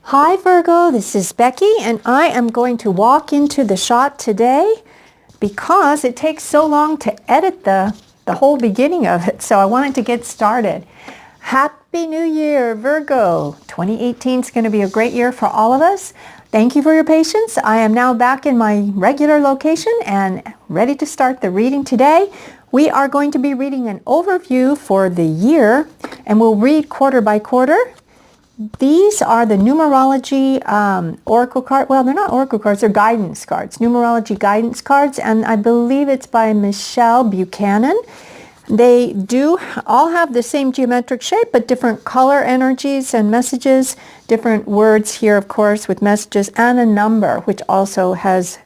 Hi Virgo, this is Becky and I am going to walk into the shot today because it takes so long to edit the whole beginning of it, so I wanted to get started. Happy New Year, Virgo. 2018 is going to be a great year for all of us. Thank you for your patience. I am now back in my regular location and ready to start the reading today. We are going to be reading an overview for the year and we'll read quarter by quarter. These are the numerology oracle card. Well, they're not oracle cards, they're guidance cards, numerology guidance cards, and I believe it's by Michelle Buchanan. They do all have the same geometric shape, but different color energies and messages, different words here, of course, with messages, and a number, which also has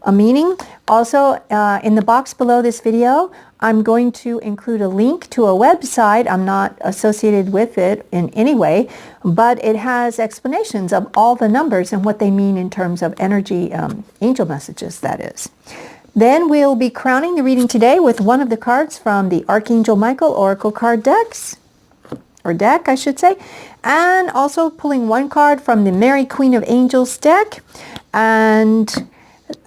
a meaning. Also, in the box below this video, I'm going to include a link to a website. I'm not associated with it in any way, but it has explanations of all the numbers and what they mean in terms of energy, angel messages, that is. Then we'll be crowning the reading today with one of the cards from the Archangel Michael Oracle card decks, or deck, I should say, and also pulling one card from the Mary Queen of Angels deck. And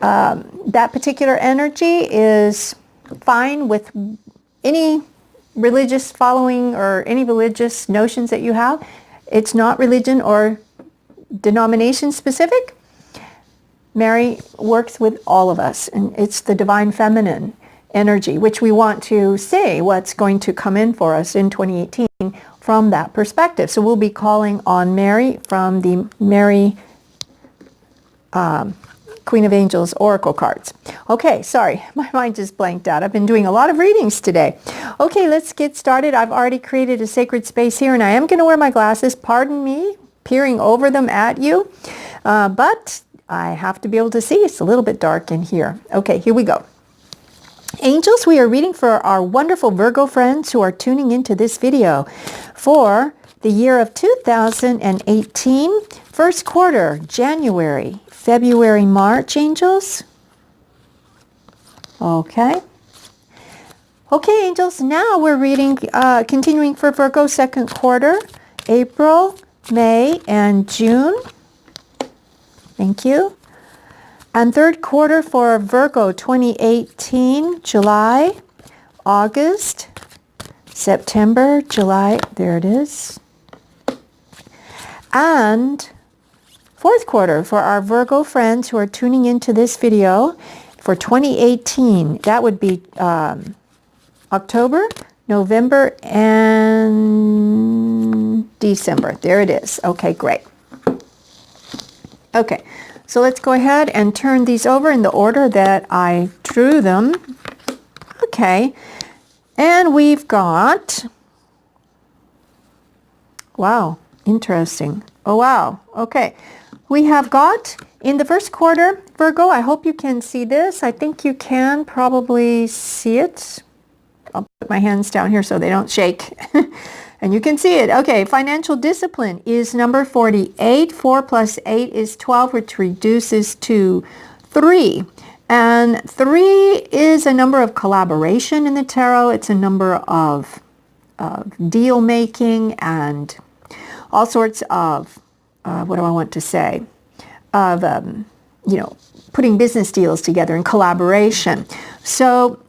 that particular energy is fine with any religious following or any religious notions that you have. It's not religion or denomination specific. Mary works with all of us, and it's the divine feminine energy, which we want to see what's going to come in for us in 2018 from that perspective. So we'll be calling on Mary from the Mary Queen of Angels Oracle cards. Okay, sorry, my mind just blanked out. I've been doing a lot of readings today. Okay, let's get started. I've already created a sacred space here, and I am going to wear my glasses. Pardon me peering over them at you, but I have to be able to see. It's a little bit dark in here. Okay, here we go. Angels, we are reading for our wonderful Virgo friends who are tuning into this video for the year of 2018, first quarter, January, February, March, angels. Okay. Okay, angels, now we're reading, continuing for Virgo second quarter, April, May, and June. Thank you. And third quarter for Virgo 2018, July, August, September, July, there it is. And fourth quarter for our Virgo friends who are tuning into this video for 2018. That would be October, November, and December. There it is. Okay, great. Okay, so let's go ahead and turn these over in the order that I drew them. Okay, and we've got, wow, interesting. Oh, wow. Okay. We have got in the first quarter, Virgo, I hope you can see this. I think you can probably see it. I'll put my hands down here so they don't shake. And you can see it. Okay, financial discipline is number 48. 4 plus 8 is 12, which reduces to 3. And 3 is a number of collaboration in the tarot. It's a number of deal making and all sorts of, what do I want to say, of, putting business deals together in collaboration. So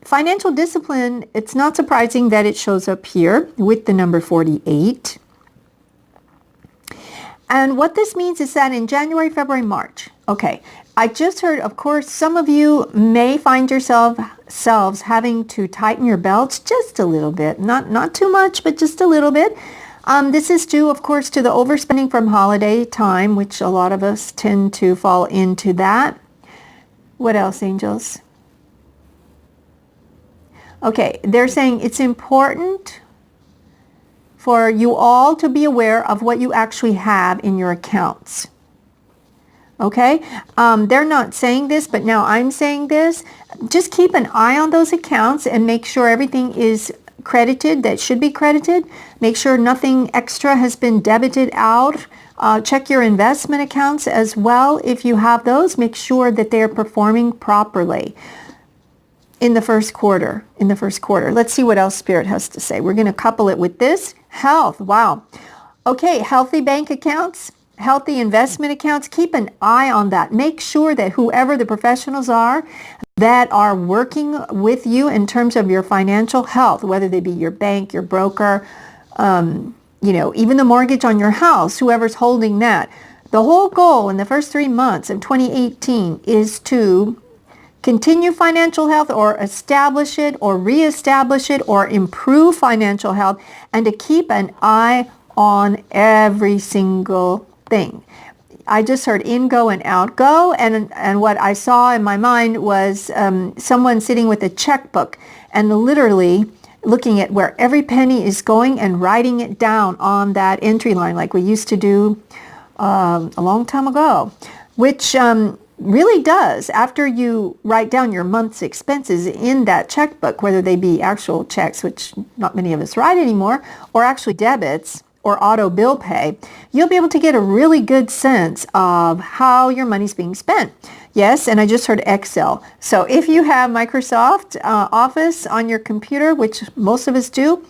financial discipline, it's not surprising that it shows up here with the number 48. And what this means is that in January, February, March, okay, I just heard, of course, some of you may find yourselves having to tighten your belts just a little bit, not too much, but just a little bit. This is due, of course, to the overspending from holiday time, which a lot of us tend to fall into that. What else, angels? Okay, they're saying it's important for you all to be aware of what you actually have in your accounts. Okay, they're not saying this, but now I'm saying this. Just keep an eye on those accounts and make sure everything is credited that should be credited. Make sure nothing extra has been debited out. Check your investment accounts as well. If you have those, make sure that they are performing properly in the first quarter. Let's see what else Spirit has to say. We're going to couple it with this. Health. Wow. Okay, healthy bank accounts, healthy investment accounts, keep an eye on that. Make sure that whoever the professionals are that are working with you in terms of your financial health, whether they be your bank, your broker, even the mortgage on your house, whoever's holding that. The whole goal in the first 3 months of 2018 is to continue financial health or establish it or reestablish it or improve financial health, and to keep an eye on every single thing. I just heard in go and out go, and what I saw in my mind was someone sitting with a checkbook and literally looking at where every penny is going and writing it down on that entry line like we used to do a long time ago, which really does, after you write down your month's expenses in that checkbook, whether they be actual checks, which not many of us write anymore, or actually debits or auto bill pay, you'll be able to get a really good sense of how your money's being spent. Yes, and I just heard Excel. So if you have Microsoft Office on your computer, which most of us do,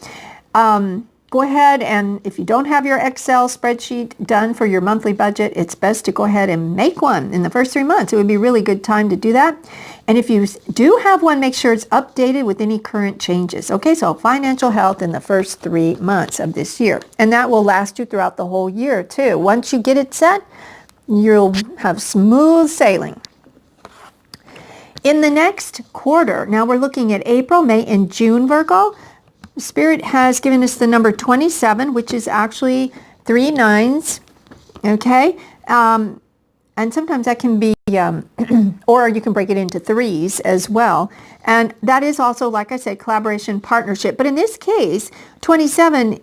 go ahead, and if you don't have your Excel spreadsheet done for your monthly budget, it's best to go ahead and make one in the first 3 months. It would be a really good time to do that. And if you do have one, make sure it's updated with any current changes. Okay, so financial health in the first 3 months of this year. And that will last you throughout the whole year too. Once you get it set, you'll have smooth sailing. In the next quarter, now we're looking at April, May, and June, Virgo. Spirit has given us the number 27, which is actually 3 nines, okay? And sometimes that can be, or you can break it into threes as well. And that is also, like I said, collaboration, partnership. But in this case, 27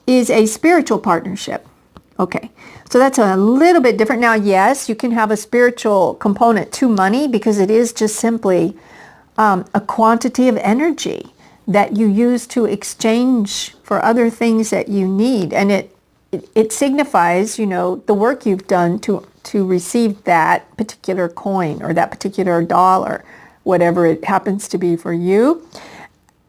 is a spiritual partnership. Okay, so that's a little bit different. Now, yes, you can have a spiritual component to money because it is just simply a quantity of energy that you use to exchange for other things that you need. And it signifies, the work you've done to receive that particular coin or that particular dollar, whatever it happens to be for you.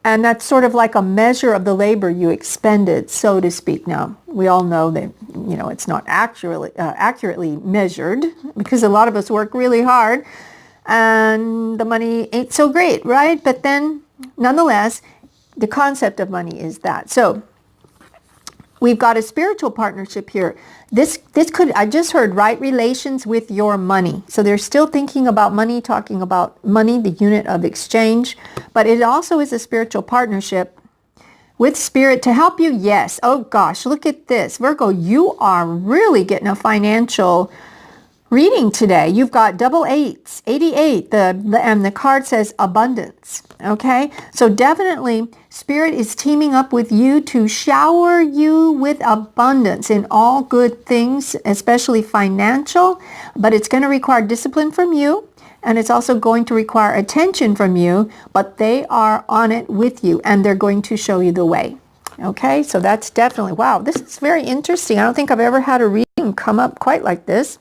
And that's sort of like a measure of the labor you expended, so to speak. Now, we all know that, it's not accurately measured because a lot of us work really hard and the money ain't so great, right? But then, nonetheless, the concept of money is that. So we've got a spiritual partnership here. This could, I just heard, right relations with your money. So they're still thinking about money, talking about money, the unit of exchange, but it also is a spiritual partnership with spirit to help you. Yes. Oh gosh, look at this. Virgo, you are really getting a financial reading today. You've got double eights, 88, and the card says abundance. Okay, so definitely Spirit is teaming up with you to shower you with abundance in all good things, especially financial, but it's going to require discipline from you, and it's also going to require attention from you, but they are on it with you, and they're going to show you the way. Okay, so that's definitely, wow, this is very interesting. I don't think I've ever had a reading come up quite like this.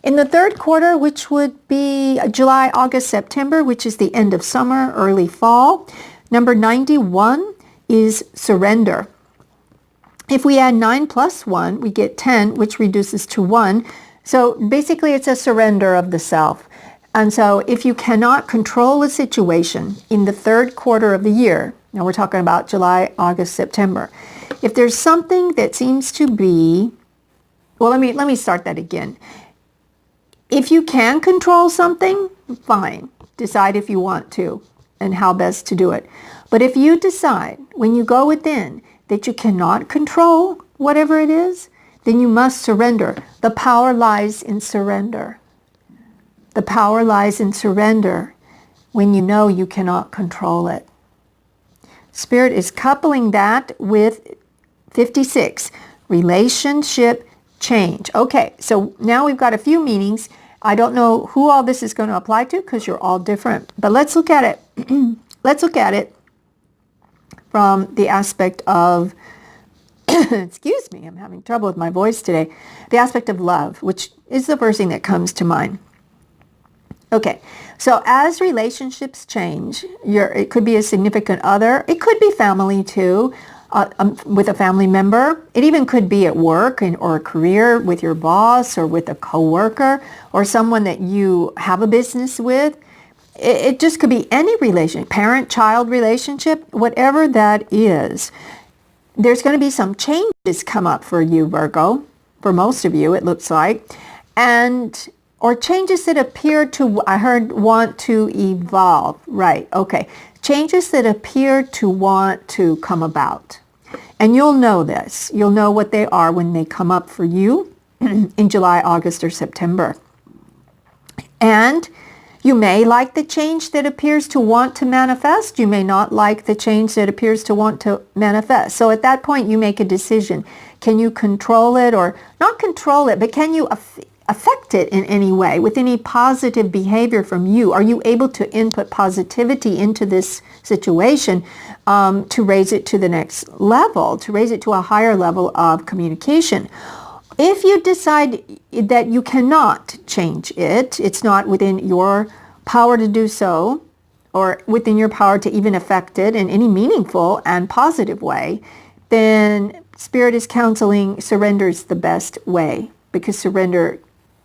In the third quarter, which would be July, August, September, which is the end of summer, early fall, number 91 is surrender. If we add 9 plus 1, we get 10, which reduces to 1. So basically, it's a surrender of the self. And so if you cannot control a situation in the third quarter of the year, now we're talking about July, August, September, if there's something that seems to be, well, let me start that again. If you can control something, fine. Decide if you want to and how best to do it. But if you decide when you go within that you cannot control whatever it is, then you must surrender. The power lies in surrender. The power lies in surrender when you know you cannot control it. Spirit is coupling that with 56, relationship change. Okay, so now we've got a few meanings. I don't know who all this is going to apply to because you're all different. But let's look at it. Let's look at it from the aspect of, excuse me, I'm having trouble with my voice today. The aspect of love, which is the first thing that comes to mind. Okay, so as relationships change, it could be a significant other. It could be family too. with a family member. It even could be at work or a career with your boss or with a coworker or someone that you have a business with. It just could be any relation, parent-child relationship, whatever that is. There's going to be some changes come up for you, Virgo, for most of you, it looks like, or changes that appear to, I heard, want to evolve. Right, okay. Changes that appear to want to come about. And you'll know this. You'll know what they are when they come up for you in July, August, or September. And you may like the change that appears to want to manifest. You may not like the change that appears to want to manifest. So at that point, you make a decision. Can you control it, or not control it, but can you affect it in any way with any positive behavior from you? Are you able to input positivity into this situation to raise it to the next level, to raise it to a higher level of communication? If you decide that you cannot change it, it's not within your power to do so, or within your power to even affect it in any meaningful and positive way, then Spirit is counseling surrender is the best way, because surrender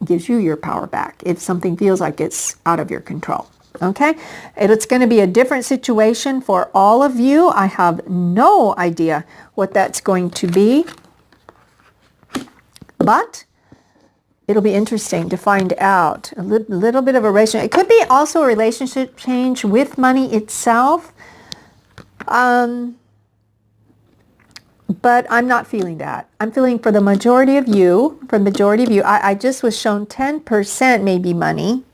gives you your power back if something feels like it's out of your control. Okay? It's going to be a different situation for all of you. I have no idea what that's going to be. But it'll be interesting to find out a little bit of a relationship. It could be also a relationship change with money itself. But I'm not feeling that. I'm feeling for the majority of you, I just was shown 10% maybe money.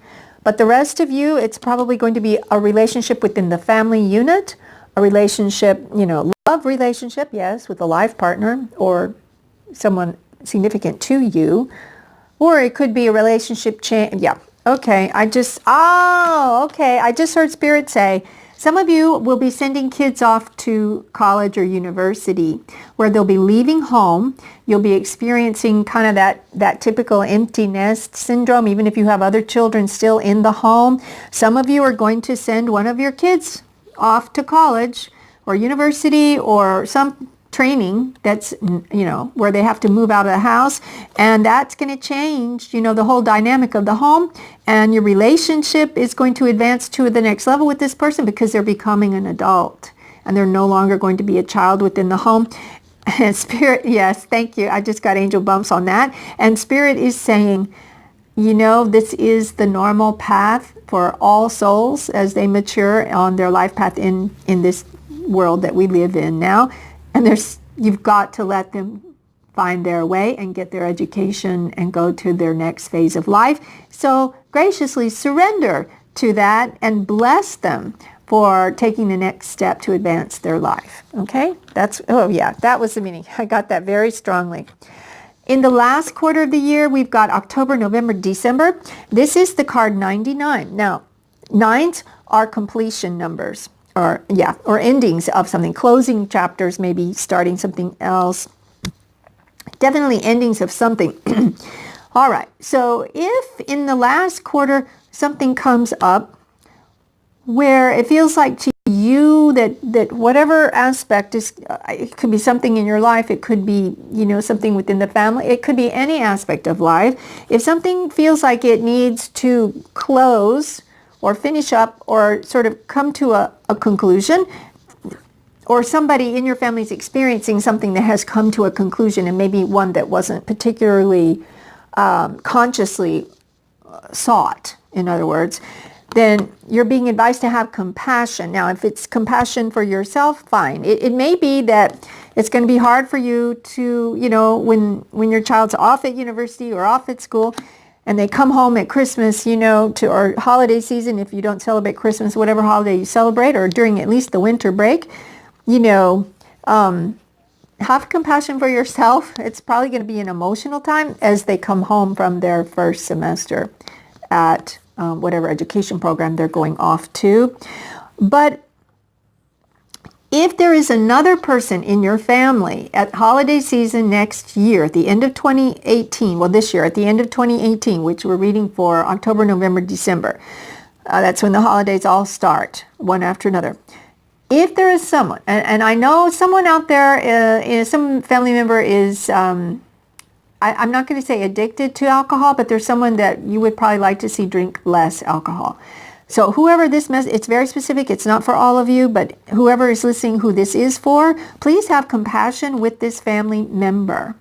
But the rest of you, it's probably going to be a relationship within the family unit, a relationship, love relationship, yes, with a life partner or someone significant to you, or it could be a relationship change. Yeah, okay. I just heard Spirit say some of you will be sending kids off to college or university where they'll be leaving home. You'll be experiencing kind of that typical empty nest syndrome, even if you have other children still in the home. Some of you are going to send one of your kids off to college or university or some training that's, where they have to move out of the house, and that's going to change, the whole dynamic of the home, and your relationship is going to advance to the next level with this person because they're becoming an adult and they're no longer going to be a child within the home. And Spirit, yes, thank you. I just got angel bumps on that. And Spirit is saying, this is the normal path for all souls as they mature on their life path in this world that we live in now. And you've got to let them find their way and get their education and go to their next phase of life. So graciously surrender to that and bless them for taking the next step to advance their life. Okay? That was the meaning. I got that very strongly. In the last quarter of the year, we've got October, November, December. This is the card 99. Now, nines are completion numbers. Or endings of something, closing chapters, maybe starting something else. Definitely endings of something. All right, so if in the last quarter something comes up where it feels like to you that whatever aspect is, it could be something in your life, it could be, something within the family, it could be any aspect of life. If something feels like it needs to close or finish up or sort of come to a conclusion, or somebody in your family is experiencing something that has come to a conclusion and maybe one that wasn't particularly consciously sought, in other words, then you're being advised to have compassion. Now, if it's compassion for yourself, fine. It may be that it's going to be hard for you to, when your child's off at university or off at school, and they come home at Christmas, or holiday season, if you don't celebrate Christmas, whatever holiday you celebrate, or during at least the winter break, have compassion for yourself. It's probably going to be an emotional time as they come home from their first semester at whatever education program they're going off to. But if there is another person in your family at holiday season next year, at the end of 2018, this year, at the end of 2018, which we're reading for October, November, December, that's when the holidays all start, one after another. if there is someone, and I know someone out there, some family member is, I'm not going to say addicted to alcohol, but there's someone that you would probably like to see drink less alcohol. So whoever this it's very specific. It's not for all of you, but whoever is listening who this is for, please have compassion with this family member.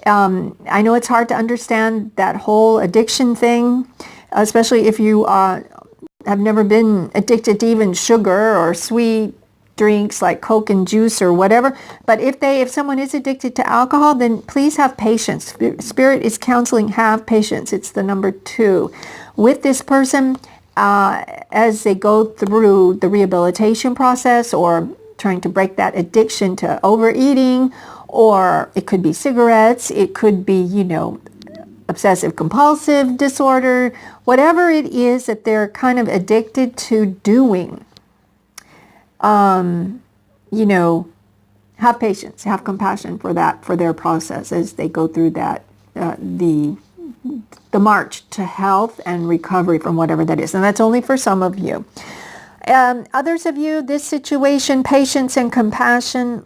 I know it's hard to understand that whole addiction thing, especially if you have never been addicted to even sugar or sweet drinks like Coke and juice or whatever. But if someone is addicted to alcohol, then please have patience. Spirit is counseling, have patience. It's the number 2. With this person, as they go through the rehabilitation process or trying to break that addiction to overeating, or it could be cigarettes, it could be, obsessive compulsive disorder, whatever it is that they're kind of addicted to doing. Have patience, have compassion for that, for their process as they go through that, the march to health and recovery from whatever that is. And that's only for some of you. Others of you, this situation, patience and compassion,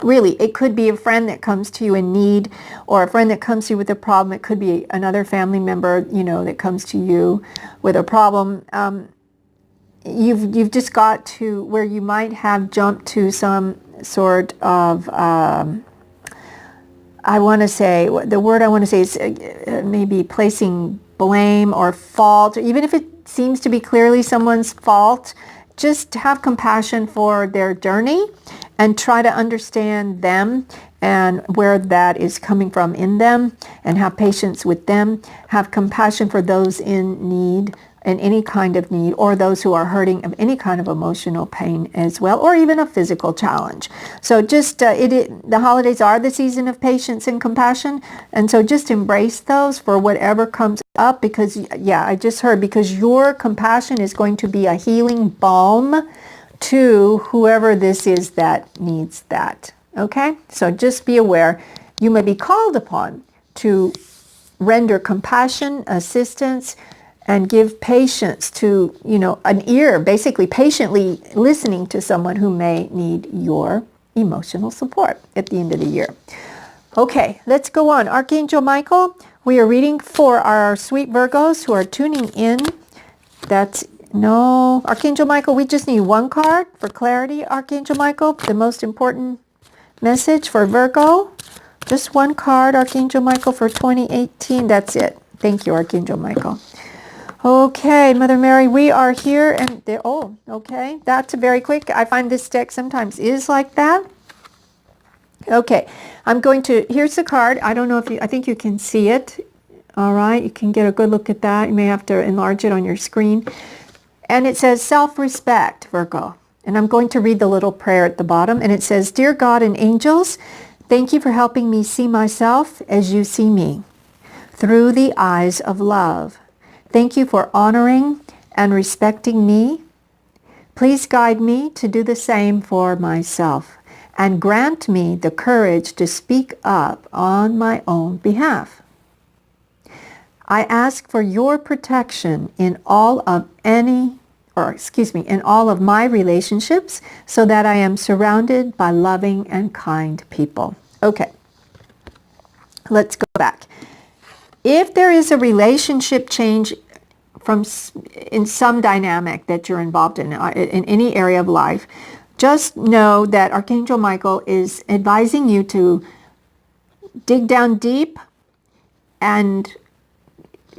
really, it could be a friend that comes to you in need, or a friend that comes to you with a problem. It could be another family member, that comes to you with a problem. You've just got to where you might have jumped to some sort of, I want to say, the word I want to say is maybe placing blame or fault, or even if it seems to be clearly someone's fault, just have compassion for their journey and try to understand them and where that is coming from in them, and have patience with them. Have compassion for those in need, and any kind of need, or those who are hurting of any kind of emotional pain as well, or even a physical challenge. So just the holidays are the season of patience and compassion, and so just embrace those for whatever comes up, because I just heard, because your compassion is going to be a healing balm to whoever this is that needs that. Okay, so just be aware you may be called upon to render compassion, assistance, and give patience to, an ear, basically patiently listening to someone who may need your emotional support at the end of the year. Okay, let's go on. Archangel Michael, we are reading for our sweet Virgos who are tuning in. Archangel Michael, we just need one card for clarity. Archangel Michael, the most important message for Virgo. Just one card, Archangel Michael, for 2018. That's it. Thank you, Archangel Michael. Okay, Mother Mary, we are here, and okay, that's very quick. I find this deck sometimes is like that. Okay, here's the card. I don't know I think you can see it. All right, you can get a good look at that. You may have to enlarge it on your screen. And it says self-respect, Virgo. And I'm going to read the little prayer at the bottom, and it says, Dear God and angels, thank you for helping me see myself as you see me, through the eyes of love. Thank you for honoring and respecting me. Please guide me to do the same for myself, and grant me the courage to speak up on my own behalf. I ask for your protection in all of my relationships, so that I am surrounded by loving and kind people. Okay, let's go back. If there is a relationship change in some dynamic that you're involved in any area of life, just know that Archangel Michael is advising you to dig down deep and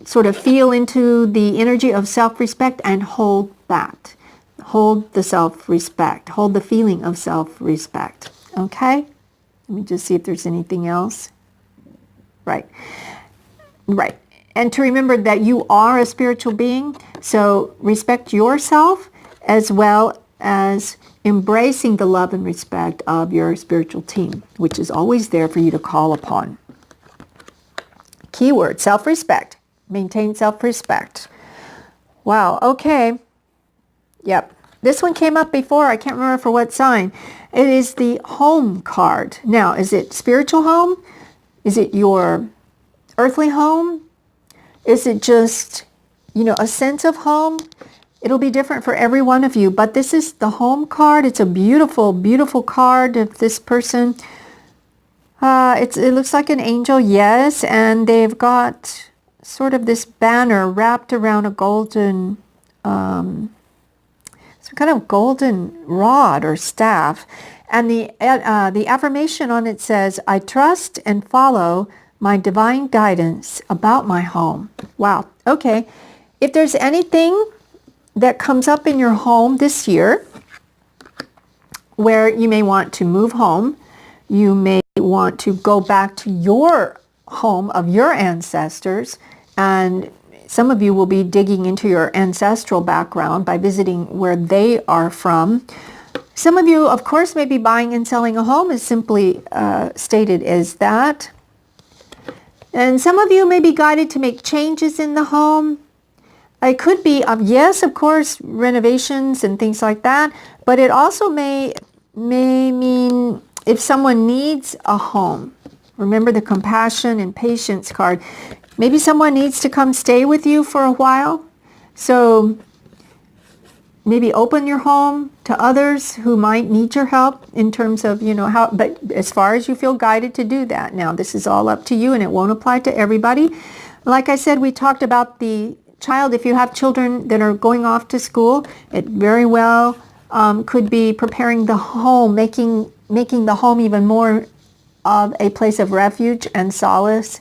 sort of feel into the energy of self-respect and hold that. Hold the self-respect. Hold the feeling of self-respect. Okay? Let me just see if there's anything else. Right. And to remember that you are a spiritual being, so respect yourself as well as embracing the love and respect of your spiritual team, which is always there for you to call upon. Keyword, self-respect. Maintain self-respect. Wow, okay. Yep. This one came up before. I can't remember for what sign. It is the home card. Now, is it spiritual home? Is it your earthly home? Is it just, a sense of home? It'll be different for every one of you, but this is the home card. It's a beautiful, beautiful card of this person. It looks like an angel, yes, and they've got sort of this banner wrapped around a golden, some kind of golden rod or staff. And the affirmation on it says, I trust and follow my divine guidance about my home. Wow. Okay. If there's anything that comes up in your home this year where you may want to move home, you may want to go back to your home of your ancestors, and some of you will be digging into your ancestral background by visiting where they are from. Some of you, of course, may be buying and selling a home, as simply stated as that. And some of you may be guided to make changes in the home. It could be, yes, of course, renovations and things like that, but it also may mean if someone needs a home. Remember the compassion and patience card. Maybe someone needs to come stay with you for a while. So maybe open your home to others who might need your help in terms of, how, but as far as you feel guided to do that. Now, this is all up to you, and it won't apply to everybody. Like I said, we talked about the child. If you have children that are going off to school, it very well could be preparing the home, making the home even more of a place of refuge and solace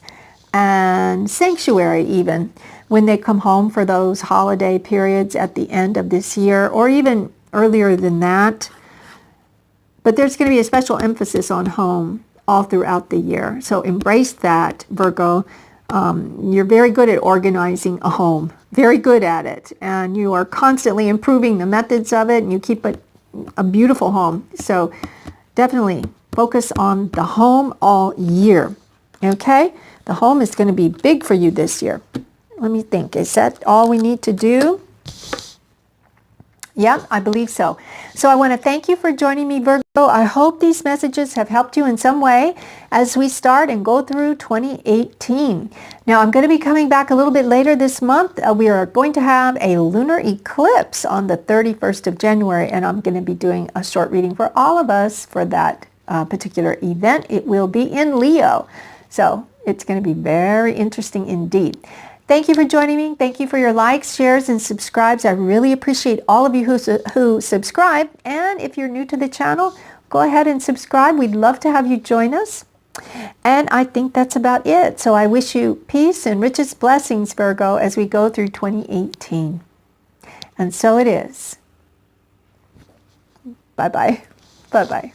and sanctuary, even when they come home for those holiday periods at the end of this year, or even earlier than that. But there's going to be a special emphasis on home all throughout the year. So embrace that, Virgo. You're very good at organizing a home, very good at it, and you are constantly improving the methods of it, and you keep it a beautiful home. So definitely focus on the home all year. Okay? The home is going to be big for you this year. Let me think. Is that all we need to do? Yeah, I believe so. So I want to thank you for joining me, Virgo. I hope these messages have helped you in some way as we start and go through 2018. Now, I'm going to be coming back a little bit later this month. We are going to have a lunar eclipse on the 31st of January, and I'm going to be doing a short reading for all of us for that particular event. It will be in Leo. So it's going to be very interesting indeed. Thank you for joining me. Thank you for your likes, shares, and subscribes. I really appreciate all of you who subscribe. And if you're new to the channel, go ahead and subscribe. We'd love to have you join us. And I think that's about it. So I wish you peace and richest blessings, Virgo, as we go through 2018. And so it is. Bye-bye. Bye-bye.